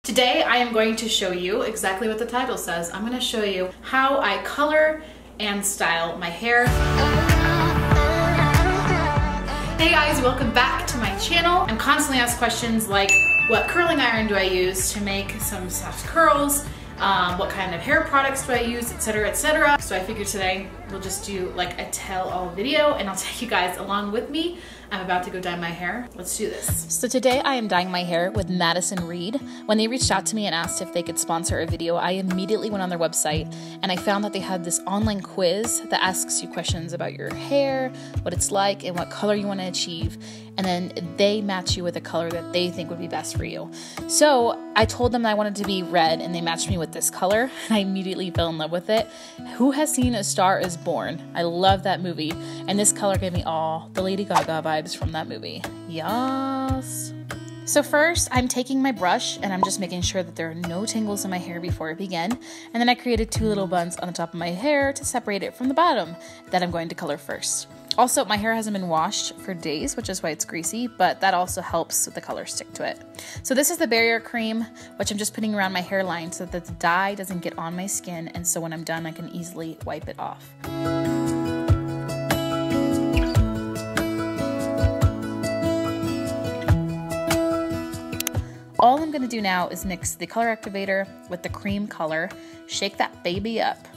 Today I am going to show you exactly what the title says. I'm going to show you how I color and style my hair. Hey guys, welcome back to my channel. I'm constantly asked questions like, what curling iron do I use to make some soft curls? What kind of hair products do I use, etc., etc. So I figured today we'll just do like a tell-all video and I'll take you guys along with me. I'm about to go dye my hair. Let's do this. So today I am dyeing my hair with Madison Reed. When they reached out to me and asked if they could sponsor a video, I immediately went on their website and I found that they had this online quiz that asks you questions about your hair, what it's like, and what color you want to achieve. And then they match you with a color that they think would be best for you. So I told them I wanted to be red and they matched me with this color and I immediately fell in love with it. Who has seen A Star is Born? I love that movie and this color gave me all the Lady Gaga vibes from that movie. Yes. So first I'm taking my brush and I'm just making sure that there are no tangles in my hair before I begin. And then I created two little buns on the top of my hair to separate it from the bottom that I'm going to color first. Also, my hair hasn't been washed for days, which is why it's greasy, but that also helps the color stick to it. So this is the barrier cream, which I'm just putting around my hairline so that the dye doesn't get on my skin, and so when I'm done, I can easily wipe it off. All I'm gonna do now is mix the color activator with the cream color, shake that baby up.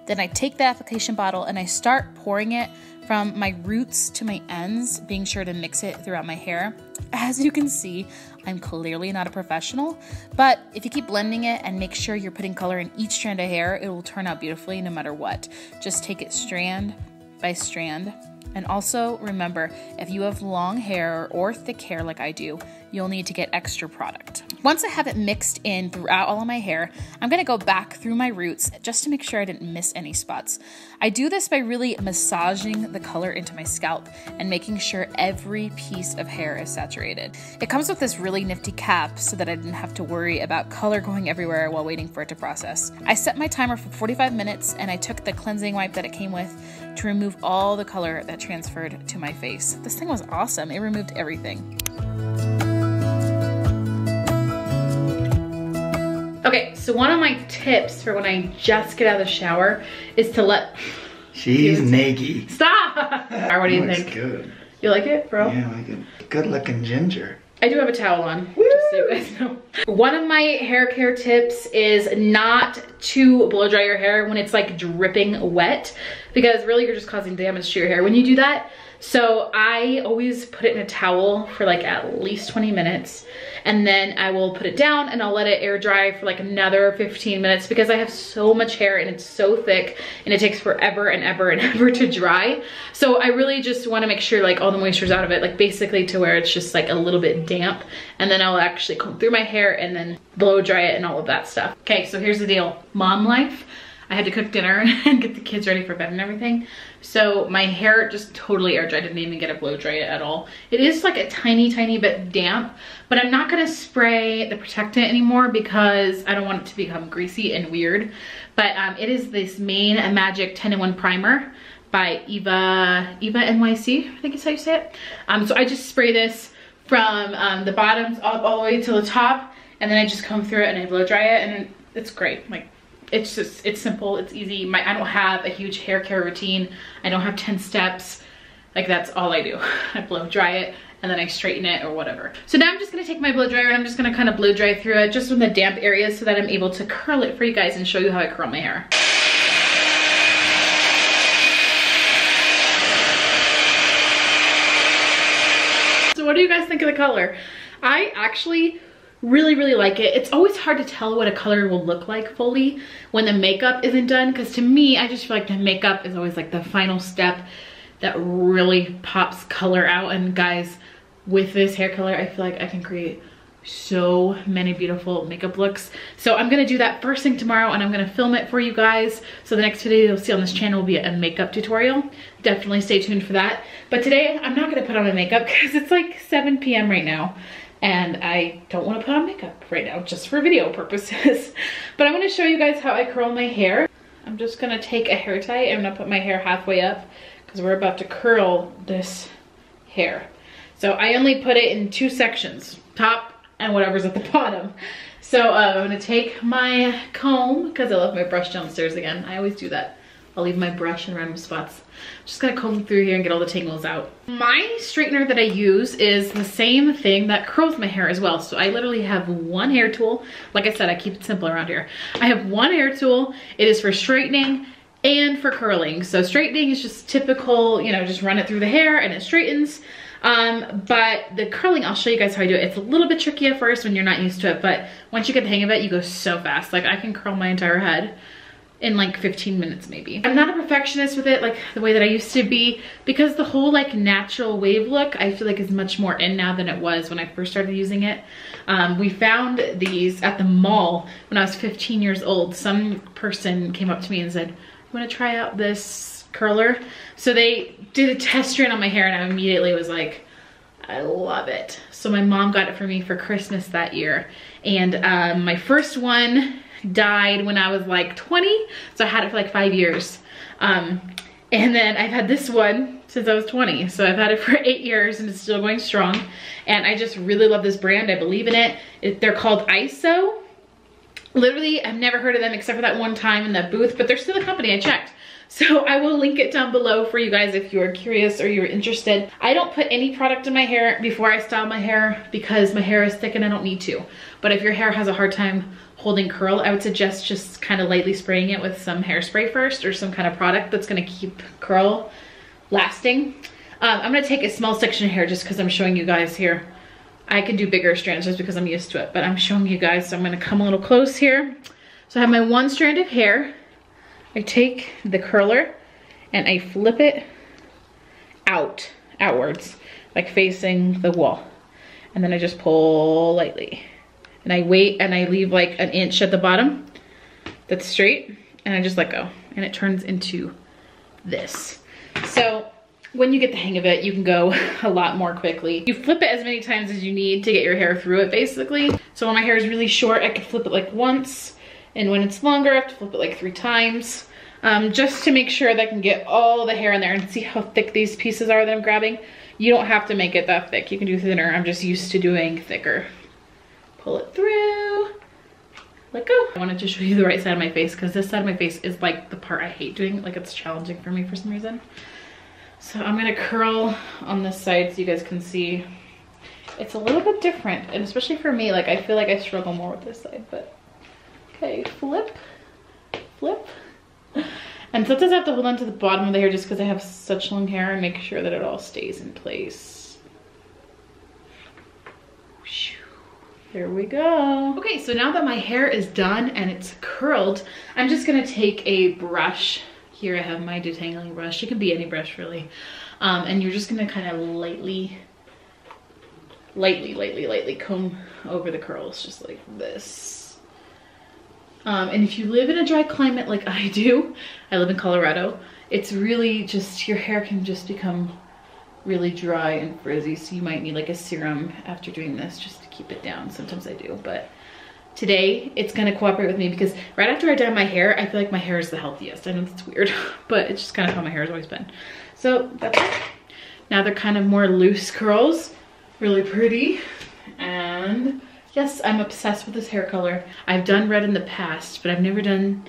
Then I take the application bottle and I start pouring it from my roots to my ends, being sure to mix it throughout my hair. As you can see, I'm clearly not a professional, but if you keep blending it and make sure you're putting color in each strand of hair, it will turn out beautifully no matter what. Just take it strand by strand. And also remember, if you have long hair or thick hair like I do, you'll need to get extra product. Once I have it mixed in throughout all of my hair, I'm gonna go back through my roots just to make sure I didn't miss any spots. I do this by really massaging the color into my scalp and making sure every piece of hair is saturated. It comes with this really nifty cap so that I didn't have to worry about color going everywhere while waiting for it to process. I set my timer for 45 minutes and I took the cleansing wipe that it came with to remove all the color that transferred to my face. This thing was awesome. It removed everything. Okay, so one of my tips for when I just get out of the shower is to let... She's naggy. Stop! What do you think? It's good. You like it, bro? Yeah, I like it. Good looking ginger. I do have a towel on, just so you guys know. One of my hair care tips is not to blow dry your hair when it's like dripping wet, because really you're just causing damage to your hair when you do that. So I always put it in a towel for like at least 20 minutes and then I will put it down and I'll let it air dry for like another 15 minutes because I have so much hair and it's so thick and it takes forever and ever and ever to dry. So I really just want to make sure like all the moisture's out of it, like basically to where it's just like a little bit damp, and then I'll actually comb through my hair and then blow dry it and all of that stuff. Okay, so here's the deal. Mom life. I had to cook dinner and get the kids ready for bed and everything. So my hair just totally air dried. I didn't even get a blow dry it at all. It is like a tiny bit damp, but I'm not gonna spray the protectant anymore because I don't want it to become greasy and weird. But it is this Main Magic 10-in-1 primer by Eva NYC, I think is how you say it. So I just spray this from the bottoms up all the way to the top, and then I just comb through it and I blow dry it, and it's great. Like, it's simple, it's easy. I don't have a huge hair care routine. I don't have 10 steps. Like, that's all I do. I blow dry it and then I straighten it or whatever. So now I'm just gonna take my blow dryer and I'm just gonna kind of blow dry through it just in the damp areas so that I'm able to curl it for you guys and show you how I curl my hair. So what do you guys think of the color? I actually really like it. It's always hard to tell what a color will look like fully when the makeup isn't done, because to me, I just feel like the makeup is always like the final step that really pops color out. And guys, with this hair color, I feel like I can create so many beautiful makeup looks. So I'm gonna do that first thing tomorrow and I'm gonna film it for you guys. So the next video you'll see on this channel will be a makeup tutorial. Definitely stay tuned for that. But today I'm not gonna put on my makeup because it's like 7 p.m. right now. And I don't want to put on makeup right now just for video purposes. But I'm going to show you guys how I curl my hair. I'm just going to take a hair tie and I'm going to put my hair halfway up because we're about to curl this hair. So I only put it in 2 sections, top and whatever's at the bottom. So I'm gonna take my comb, because I left my brush downstairs again. I always do that. I'll leave my brush in random spots. Just gonna comb through here and get all the tangles out. My straightener that I use is the same thing that curls my hair as well. So I literally have one hair tool. Like I said, I keep it simple around here. I have one hair tool. It is for straightening and for curling. So straightening is just typical, you know, just run it through the hair and it straightens. But the curling, I'll show you guys how I do it. It's a little bit tricky at first when you're not used to it, but once you get the hang of it, you go so fast. Like I can curl my entire head in like 15 minutes maybe. I'm not a perfectionist with it like the way that I used to be, because the whole like natural wave look I feel like is much more in now than it was when I first started using it. We found these at the mall when I was 15 years old. Some person came up to me and said, "You want to try out this curler?" So they did a test strand on my hair and I immediately was like, I love it. So my mom got it for me for Christmas that year. And my first one died when I was like 20. So I had it for like 5 years. And then I've had this one since I was 20. So I've had it for 8 years and it's still going strong. And I just really love this brand. I believe in it. They're called ISO. Literally, I've never heard of them except for that one time in that booth, but they're still a company, I checked. So I will link it down below for you guys if you're curious or you're interested. I don't put any product in my hair before I style my hair because my hair is thick and I don't need to. But if your hair has a hard time holding curl, I would suggest just kind of lightly spraying it with some hairspray first or some kind of product that's gonna keep curl lasting. I'm gonna take a small section of hair just because I'm showing you guys here. I can do bigger strands just because I'm used to it, but I'm showing you guys, so I'm gonna come a little close here. So I have my one strand of hair. I take the curler and I flip it outwards, like facing the wall. And then I just pull lightly. And I wait and I leave like an inch at the bottom that's straight, and I just let go. And it turns into this. So when you get the hang of it, you can go a lot more quickly. You flip it as many times as you need to get your hair through it, basically. So when my hair is really short, I can flip it like once. And when it's longer, I have to flip it like 3 times. Just to make sure that I can get all the hair in there. And see how thick these pieces are that I'm grabbing? You don't have to make it that thick. You can do thinner. I'm just used to doing thicker. Pull it through. Let go. I wanted to show you the right side of my face because this side of my face is like the part I hate doing. Like it's challenging for me for some reason. So I'm gonna curl on this side so you guys can see. It's a little bit different, and especially for me, like I feel like I struggle more with this side, but okay, flip, flip. And sometimes I have to hold on to the bottom of the hair just because I have such long hair and make sure that it all stays in place. There we go. Okay, so now that my hair is done and it's curled, I'm just gonna take a brush. Here I have my detangling brush. It can be any brush really. And you're just gonna kind of lightly comb over the curls, just like this. And if you live in a dry climate like I do, I live in Colorado, it's really just, your hair can just become really dry and frizzy. So you might need like a serum after doing this just to keep it down. Sometimes I do, but today it's gonna cooperate with me because right after I dye my hair, I feel like my hair is the healthiest. I know that's weird, but it's just kind of how my hair has always been. So that's it. Now they're kind of more loose curls, really pretty. And yes, I'm obsessed with this hair color. I've done red in the past, but I've never done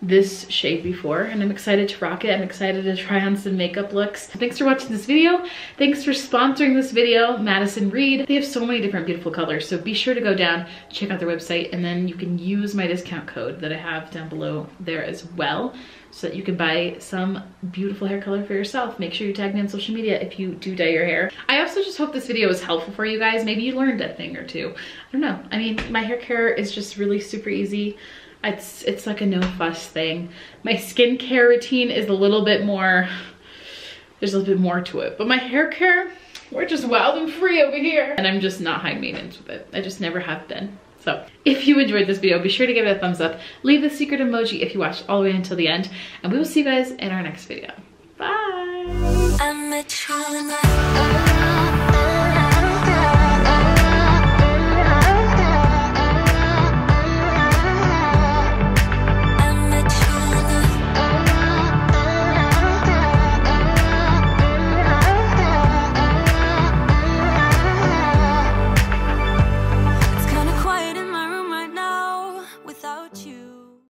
this shade before, and I'm excited to rock it. I'm excited to try on some makeup looks. Thanks for watching this video. Thanks for sponsoring this video, Madison Reed. They have so many different beautiful colors, so be sure to go down, check out their website, and then you can use my discount code that I have down below there as well, so that you can buy some beautiful hair color for yourself. Make sure you tag me on social media if you do dye your hair. I also just hope this video was helpful for you guys. Maybe you learned a thing or two. I don't know. I mean, my hair care is just really super easy. It's like a no fuss thing. My skincare routine is a little bit more, there's a little bit more to it. But my hair care, we're just wild and free over here. And I'm just not high maintenance with it. I just never have been. So if you enjoyed this video, be sure to give it a thumbs up. Leave the secret emoji if you watched all the way until the end. And we will see you guys in our next video. Bye.